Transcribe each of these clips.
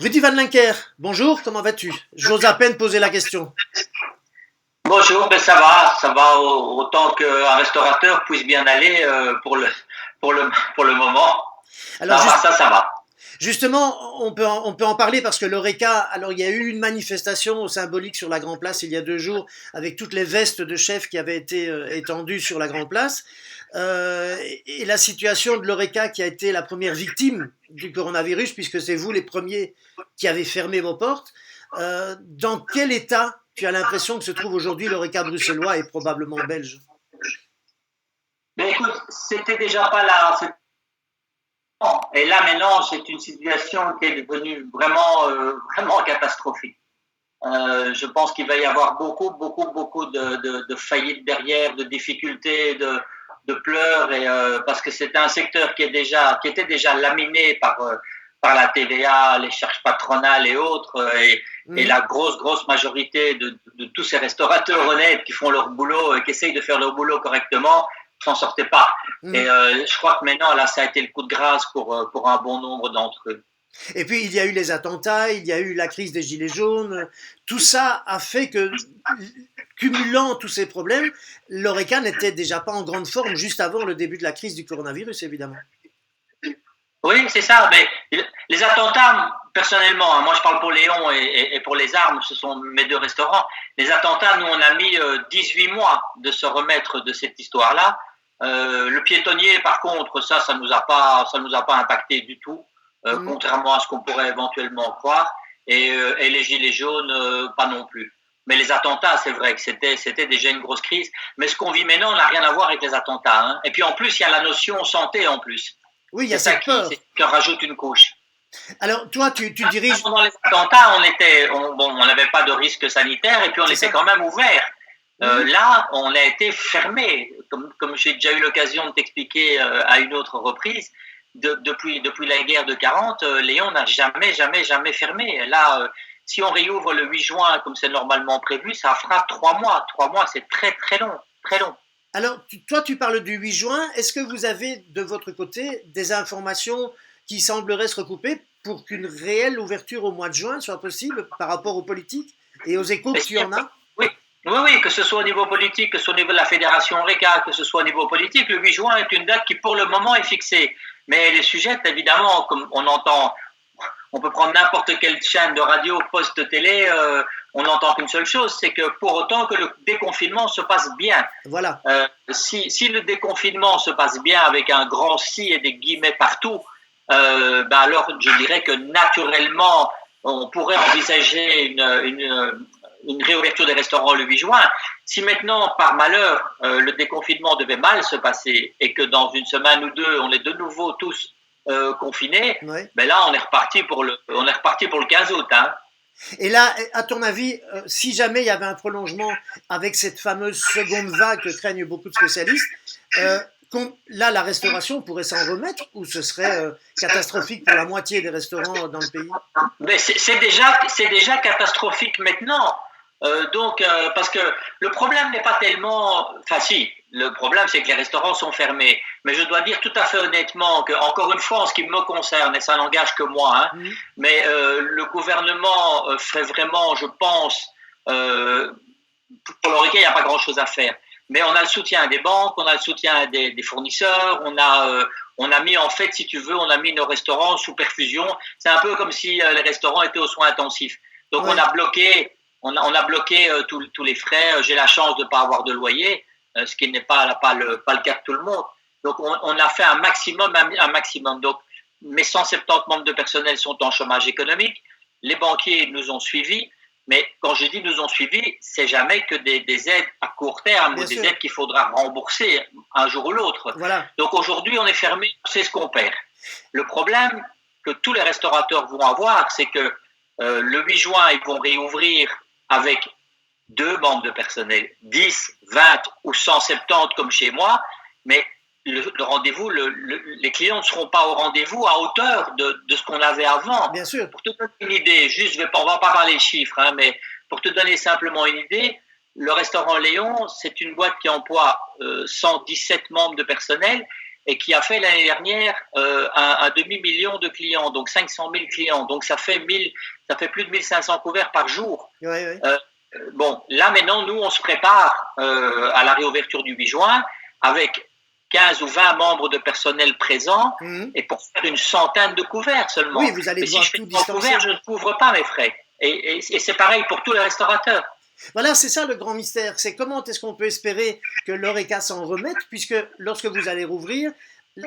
Rudy Van Linker, bonjour, comment vas-tu? J'ose à peine poser la question. Bonjour, ben ça va autant qu'un restaurateur puisse bien aller pour le, pour le moment. Alors Ça va. justement, on peut en parler parce que l'Oreca, alors il y a eu une manifestation au Symbolique sur la Grand Place il y a 2 jours avec toutes les vestes de chefs qui avaient été étendues sur la Grand Place. Et la situation de l'Oreca qui a été la première victime du coronavirus puisque c'est vous les premiers qui avez fermé vos portes. Dans quel état tu as l'impression que se trouve aujourd'hui l'Oreca bruxellois et probablement belge? Mais écoute, c'était déjà pas là. Et là maintenant, c'est une situation qui est devenue vraiment catastrophique. Je pense qu'il va y avoir beaucoup de faillites derrière, de difficultés, de pleurs, parce que c'est un secteur qui était déjà laminé par la TVA, les charges patronales et autres, et la grosse majorité de tous ces restaurateurs honnêtes qui font leur boulot et qui essayent de faire leur boulot correctement s'en sortaient pas. Et je crois que maintenant, là, ça a été le coup de grâce pour un bon nombre d'entre eux. Et puis il y a eu les attentats, il y a eu la crise des Gilets jaunes. Tout ça a fait que, cumulant tous ces problèmes, l'Oreca n'était déjà pas en grande forme juste avant le début de la crise du coronavirus, évidemment. Oui, c'est ça. Mais les attentats, personnellement, moi je parle pour Léon et pour les armes, ce sont mes deux restaurants. Les attentats, nous on a mis 18 mois de se remettre de cette histoire-là. Le piétonnier, par contre, ça nous a pas impacté du tout, contrairement à ce qu'on pourrait éventuellement croire. Et les gilets jaunes, pas non plus. Mais les attentats, c'est vrai que c'était déjà une grosse crise. Mais ce qu'on vit maintenant n'a rien à voir avec les attentats. Hein. Et puis en plus, il y a la notion santé en plus. Oui, il y a C'est ça cette peur. qui rajoute une couche. Alors toi, tu diriges... Pendant les attentats, on n'avait pas de risque sanitaire et puis on était quand même ouvert. Là, on a été fermé, comme j'ai déjà eu l'occasion de t'expliquer à une autre reprise. Depuis la guerre de 40, Léon n'a jamais fermé. Là, si on réouvre le 8 juin, comme c'est normalement prévu, ça fera 3 mois. 3 mois, c'est très long, très long. Alors, toi, tu parles du 8 juin. Est-ce que vous avez, de votre côté, des informations qui sembleraient se recouper pour qu'une réelle ouverture au mois de juin soit possible par rapport aux politiques et aux échos que tu en as? Oui, que ce soit au niveau politique, que ce soit au niveau de la Fédération Oreca, que ce soit au niveau politique, le 8 juin est une date qui, pour le moment, est fixée. Mais elle est sujette, évidemment, comme on entend, on peut prendre n'importe quelle chaîne de radio, poste télé, on n'entend qu'une seule chose, c'est que pour autant que le déconfinement se passe bien. Voilà. Si le déconfinement se passe bien avec un grand si et des guillemets partout, alors je dirais que naturellement, on pourrait envisager une réouverture des restaurants le 8 juin. Si maintenant, par malheur, le déconfinement devait mal se passer et que dans une semaine ou deux, on est de nouveau tous confinés, ben là, on est reparti pour le 15 août. Hein. Et là, à ton avis, si jamais il y avait un prolongement avec cette fameuse seconde vague que craignent beaucoup de spécialistes, là, la restauration pourrait s'en remettre ou ce serait catastrophique pour la moitié des restaurants dans le pays? Mais c'est déjà catastrophique maintenant. Parce que le problème n'est pas tellement... Enfin si, le problème c'est que les restaurants sont fermés. Mais je dois dire tout à fait honnêtement que, encore une fois, en ce qui me concerne, et ça n'engage que moi, hein, mais le gouvernement ferait vraiment, je pense, pour l'Oreca, il n'y a pas grand-chose à faire. Mais on a le soutien des banques, on a le soutien des fournisseurs, on a mis, en fait, si tu veux, on a mis nos restaurants sous perfusion. C'est un peu comme si les restaurants étaient aux soins intensifs. Donc on a bloqué... On a bloqué tous les frais. J'ai la chance de ne pas avoir de loyer, ce qui n'est pas le cas de tout le monde. Donc, on a fait un maximum. Donc, mes 170 membres de personnel sont en chômage économique. Les banquiers nous ont suivis. Mais quand je dis nous ont suivis, c'est jamais que des aides à court terme ou des aides qu'il faudra rembourser un jour ou l'autre. Voilà. Donc, aujourd'hui, on est fermé. C'est ce qu'on perd. Le problème que tous les restaurateurs vont avoir, c'est que le 8 juin, ils vont réouvrir avec 2 membres de personnel, 10, 20 ou 170 comme chez moi, mais le rendez-vous, les clients ne seront pas au rendez-vous à hauteur de ce qu'on avait avant. Bien sûr. Pour te donner une idée, on va pas parler de chiffres, hein, mais pour te donner simplement une idée, le restaurant Léon, c'est une boîte qui emploie 117 membres de personnel et qui a fait l'année dernière un demi-million de clients, donc 500 000 clients. Donc ça fait plus de 1500 couverts par jour. Ouais, ouais. Bon, là maintenant, nous, on se prépare à la réouverture du 8 juin avec 15 ou 20 membres de personnel présents et pour faire une centaine de couverts seulement. Oui, vous allez Mais devoir si je fais tout 100 distancer. couverts, je ne couvre pas mes frais. Et c'est pareil pour tous les restaurateurs. Voilà, c'est ça le grand mystère. C'est comment est-ce qu'on peut espérer que l'Horeca s'en remette, puisque lorsque vous allez rouvrir,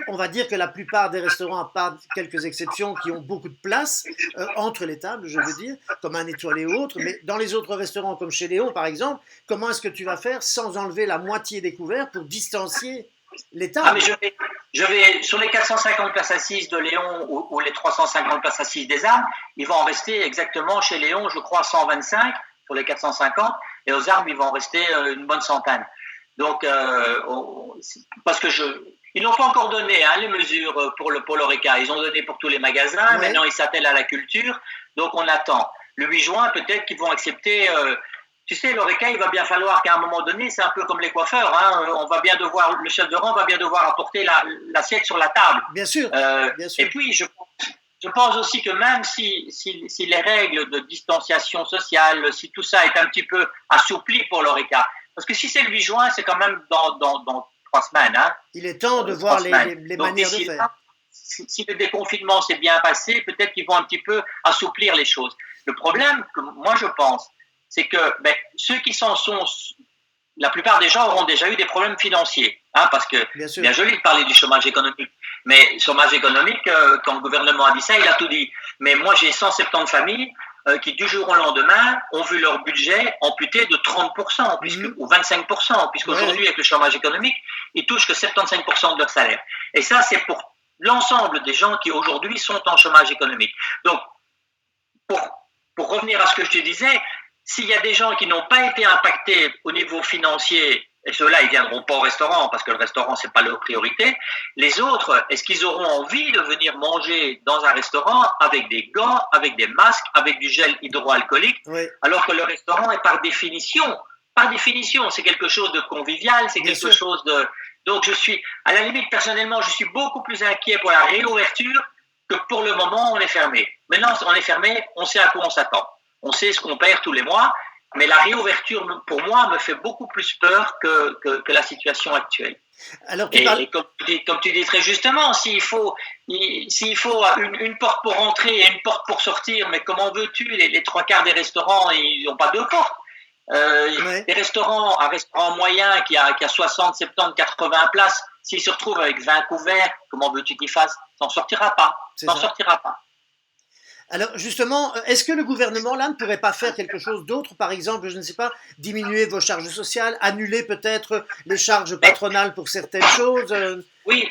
on va dire que la plupart des restaurants, à part quelques exceptions qui ont beaucoup de place entre les tables, je veux dire, comme un étoilé ou autre, mais dans les autres restaurants, comme chez Léon par exemple, comment est-ce que tu vas faire sans enlever la moitié des couverts pour distancier les tables? Ah, mais je vais sur les 450 places assises de Léon ou les 350 places assises des Armes, il va en rester exactement chez Léon, je crois, 125 sur les 450, et aux Armes, il va en rester une bonne centaine. Donc, parce que ils n'ont pas encore donné les mesures pour l'Horeca. Ils ont donné pour tous les magasins. Ouais. Maintenant, ils s'attellent à la culture. Donc, on attend. Le 8 juin, peut-être qu'ils vont accepter. Tu sais, l'Horeca, il va bien falloir qu'à un moment donné, c'est un peu comme les coiffeurs. Hein, le chef de rang va bien devoir apporter l'assiette sur la table. Bien sûr, bien sûr. Et puis, je pense aussi que même si les règles de distanciation sociale, si tout ça est un petit peu assoupli pour l'Horeca, parce que si c'est le 8 juin, c'est quand même dans 3 semaines. Hein, il est temps de voir les manières de faire. Si le déconfinement s'est bien passé, peut-être qu'ils vont un petit peu assouplir les choses. Le problème, que moi je pense, c'est que ceux qui s'en sont, la plupart des gens auront déjà eu des problèmes financiers. Hein, parce que, bien joli de parler du chômage économique, mais chômage économique, quand le gouvernement a dit ça, il a tout dit. Mais moi j'ai 170 familles qui du jour au lendemain ont vu leur budget amputé de 30% ou 25%, puisqu'aujourd'hui avec le chômage économique, ils touchent que 75% de leur salaire. Et ça, c'est pour l'ensemble des gens qui aujourd'hui sont en chômage économique. Donc, pour revenir à ce que je te disais, s'il y a des gens qui n'ont pas été impactés au niveau financier, et ceux-là, ils viendront pas au restaurant parce que le restaurant, c'est pas leur priorité. Les autres, est-ce qu'ils auront envie de venir manger dans un restaurant avec des gants, avec des masques, avec du gel hydroalcoolique, alors que le restaurant est par définition, c'est quelque chose de convivial, c'est quelque chose de... Donc, à la limite, personnellement, je suis beaucoup plus inquiet pour la réouverture que pour le moment, on est fermé. Maintenant, on est fermé, on sait à quoi on s'attend. On sait ce qu'on perd tous les mois, mais la réouverture, pour moi, me fait beaucoup plus peur que la situation actuelle. Alors, et comme tu dis très justement, s'il faut une porte pour rentrer et une porte pour sortir, mais comment veux-tu, les 3/4 des restaurants, ils n'ont pas 2 portes. Un restaurant moyen qui a 60, 70, 80 places, s'il se retrouve avec 20 couverts, comment veux-tu qu'il fasse? T'en sortira pas. Alors justement, est-ce que le gouvernement là ne pourrait pas faire quelque chose d'autre, par exemple, je ne sais pas, diminuer vos charges sociales, annuler peut-être les charges patronales pour certaines choses? Oui,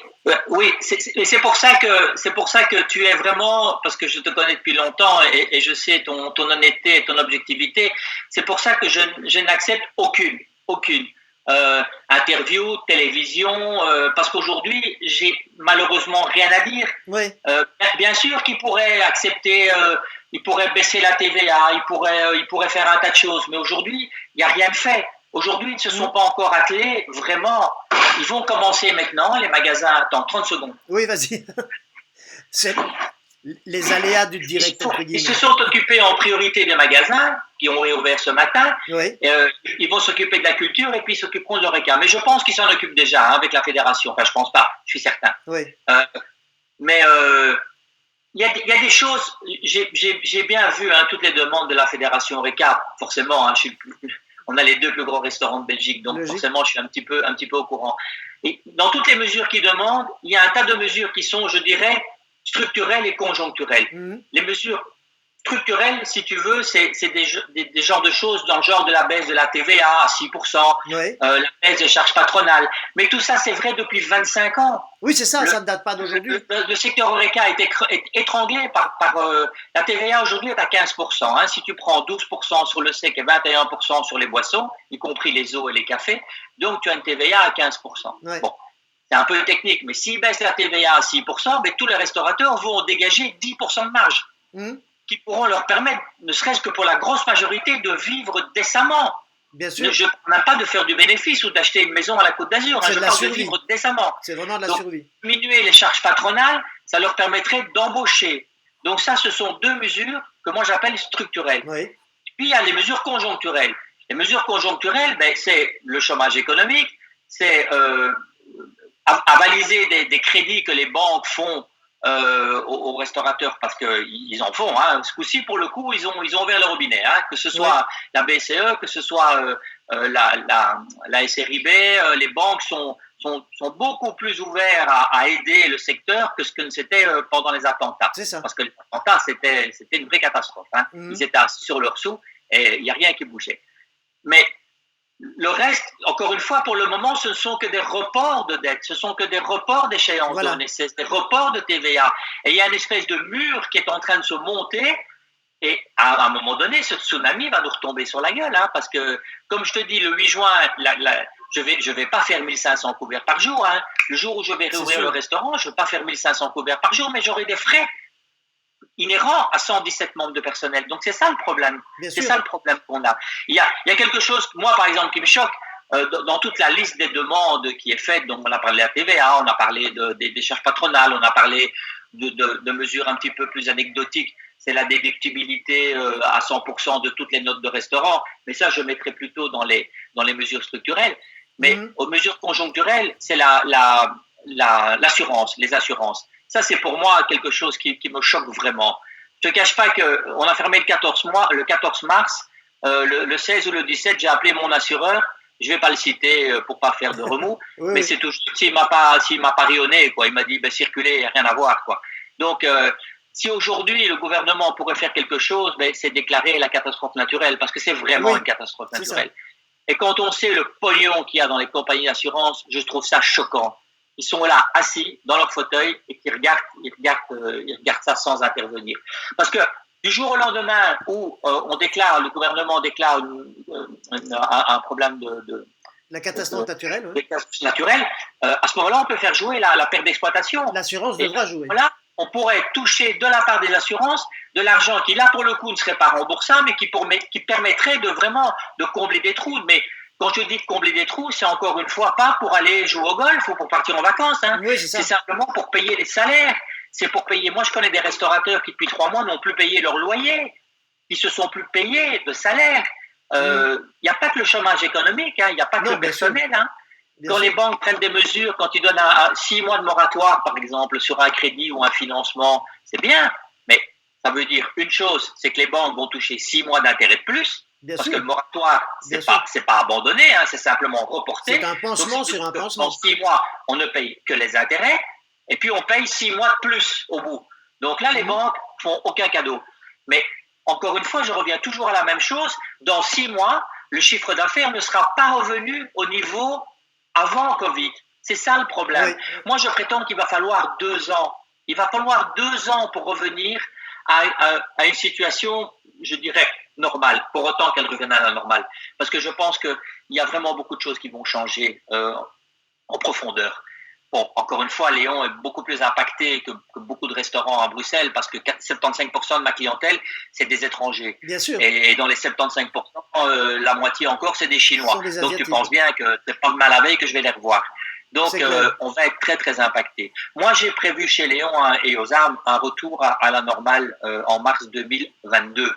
c'est pour ça que tu es vraiment, parce que je te connais depuis longtemps et je sais ton honnêteté et ton objectivité, c'est pour ça que je n'accepte aucune interview, télévision, parce qu'aujourd'hui, j'ai malheureusement rien à dire. Bien sûr qu'ils pourraient accepter, ils pourraient baisser la TVA, ils pourraient faire un tas de choses, mais aujourd'hui, il n'y a rien de fait. Aujourd'hui, ils ne se sont pas encore attelés, vraiment. Ils vont commencer maintenant, les magasins. Attends, 30 secondes. Oui, vas-y. C'est les aléas du direct. Ils se sont occupés en priorité des magasins qui ont réouvert ce matin. Ils vont s'occuper de la culture et puis ils s'occuperont de l'Horeca. Mais je pense qu'ils s'en occupent déjà avec la fédération. Enfin, je pense pas, je suis certain. Mais il y a des choses. J'ai bien vu toutes les demandes de la fédération Horeca. Forcément, on a les 2 plus gros restaurants de Belgique, donc forcément, je suis un petit peu au courant. Et dans toutes les mesures qu'ils demandent, il y a un tas de mesures qui sont, je dirais, structurelles et conjoncturelles. Les mesures structurelles, si tu veux, c'est des genres de choses dans le genre de la baisse de la TVA à 6%, la baisse des charges patronales. Mais tout ça, c'est vrai depuis 25 ans. Oui, c'est ça, ça ne date pas d'aujourd'hui. Le secteur Horeca est étranglé par la TVA aujourd'hui est à 15%. Hein. Si tu prends 12% sur le sec et 21% sur les boissons, y compris les eaux et les cafés, donc tu as une TVA à 15%. Bon. C'est un peu technique, mais s'ils baissent la TVA à 6%, tous les restaurateurs vont dégager 10% de marge qui pourront leur permettre, ne serait-ce que pour la grosse majorité, de vivre décemment. Bien sûr. Je ne parle pas de faire du bénéfice ou d'acheter une maison à la Côte d'Azur. C'est Je de la parle de survie. vivre décemment. C'est vraiment de la Donc, survie. diminuer les charges patronales, ça leur permettrait d'embaucher. Donc ça, ce sont deux mesures que moi j'appelle structurelles. Oui. Puis il y a les mesures conjoncturelles. Les mesures conjoncturelles, ben, c'est le chômage économique, c'est avaliser des crédits que les banques font aux restaurateurs parce qu'ils en font. Hein. Ce coup-ci, pour le coup, ils ont ouvert le robinet. Hein. Que ce soit la BCE, que ce soit la SRIB, les banques sont beaucoup plus ouverts à aider le secteur que ce que c'était pendant les attentats. C'est ça. Parce que les attentats, c'était une vraie catastrophe. Hein. Ils étaient assis sur leurs sous et il n'y a rien qui bougeait. Mais le reste, encore une fois, pour le moment, ce ne sont que des reports de dettes, ce sont que des reports d'échéances de NSS, des reports de TVA. Et il y a une espèce de mur qui est en train de se monter. Et à un moment donné, ce tsunami va nous retomber sur la gueule. Hein, parce que, comme je te dis, le 8 juin, je vais pas faire 1500 couverts par jour. Hein. Le jour où je vais réouvrir le restaurant, je ne vais pas faire 1500 couverts par jour, mais j'aurai des frais inhérent à 117 membres de personnel. Donc c'est ça le problème. C'est ça le problème qu'on a. Il y a quelque chose, moi par exemple, qui me choque dans toute la liste des demandes qui est faite. Donc on a parlé de la TVA, on a parlé des charges patronales, on a parlé de mesures un petit peu plus anecdotiques. C'est la déductibilité à 100% de toutes les notes de restaurant. Mais ça, je mettrais plutôt dans les mesures structurelles. Mais aux mesures conjoncturelles, c'est l'assurance, les assurances. Ça, c'est pour moi quelque chose qui me choque vraiment. Je ne te cache pas qu'on a fermé le 14 mars. Le 16 ou le 17, j'ai appelé mon assureur. Je ne vais pas le citer pour ne pas faire de remous. Mais c'est tout. S'il ne m'a pas rayonné, quoi. Il m'a dit, circulez, il n'y a rien à voir, quoi. Donc, si aujourd'hui, le gouvernement pourrait faire quelque chose, c'est déclarer la catastrophe naturelle. Parce que c'est vraiment une catastrophe naturelle. Et quand on sait le pognon qu'il y a dans les compagnies d'assurance, je trouve ça choquant. Ils sont là, assis dans leur fauteuil et qui regardent ça sans intervenir. Parce que du jour au lendemain où le gouvernement déclare un problème la catastrophe naturelle, à ce moment-là, on peut faire jouer la perte d'exploitation. L'assurance devra jouer. Voilà, on pourrait toucher de la part des assurances de l'argent qui, là, pour le coup, ne serait pas remboursable, mais qui permettrait de combler des trous. Mais quand je dis combler des trous, c'est encore une fois pas pour aller jouer au golf ou pour partir en vacances. Hein. Oui, c'est simplement pour payer les salaires. C'est pour payer. Moi, je connais des restaurateurs qui, depuis 3 mois, n'ont plus payé leur loyer, qui se sont plus payés de salaire. Il n'y a pas que le chômage économique, il n'y a pas que le personnel. Hein. Quand les banques prennent des mesures, quand ils donnent 6 mois de moratoire, par exemple, sur un crédit ou un financement, c'est bien. Mais ça veut dire une chose, c'est que les banques vont toucher 6 mois d'intérêt de plus. Parce que le moratoire, c'est pas abandonné, c'est simplement reporté. C'est un pansement sur un pansement. En 6 mois, on ne paye que les intérêts, et puis on paye 6 mois de plus au bout. Donc là, les banques font aucun cadeau. Mais encore une fois, je reviens toujours à la même chose. Dans 6 mois, le chiffre d'affaires ne sera pas revenu au niveau avant Covid. C'est ça le problème. Oui. Moi, je prétends qu'il va falloir 2 ans. Il va falloir 2 ans pour revenir à une situation, je dirais, normale, pour autant qu'elle revienne à la normale. Parce que je pense qu'il y a vraiment beaucoup de choses qui vont changer en profondeur. Bon, encore une fois, Léon est beaucoup plus impacté que beaucoup de restaurants à Bruxelles parce que 75% de ma clientèle, c'est des étrangers. Bien sûr. Et dans les 75%, la moitié encore, c'est des Chinois. Donc tu penses bien que c'est pas de mal à veille que je vais les revoir. Donc, on va être très, très impacté. Moi, j'ai prévu chez Léon et aux armes un retour à la normale en mars 2022.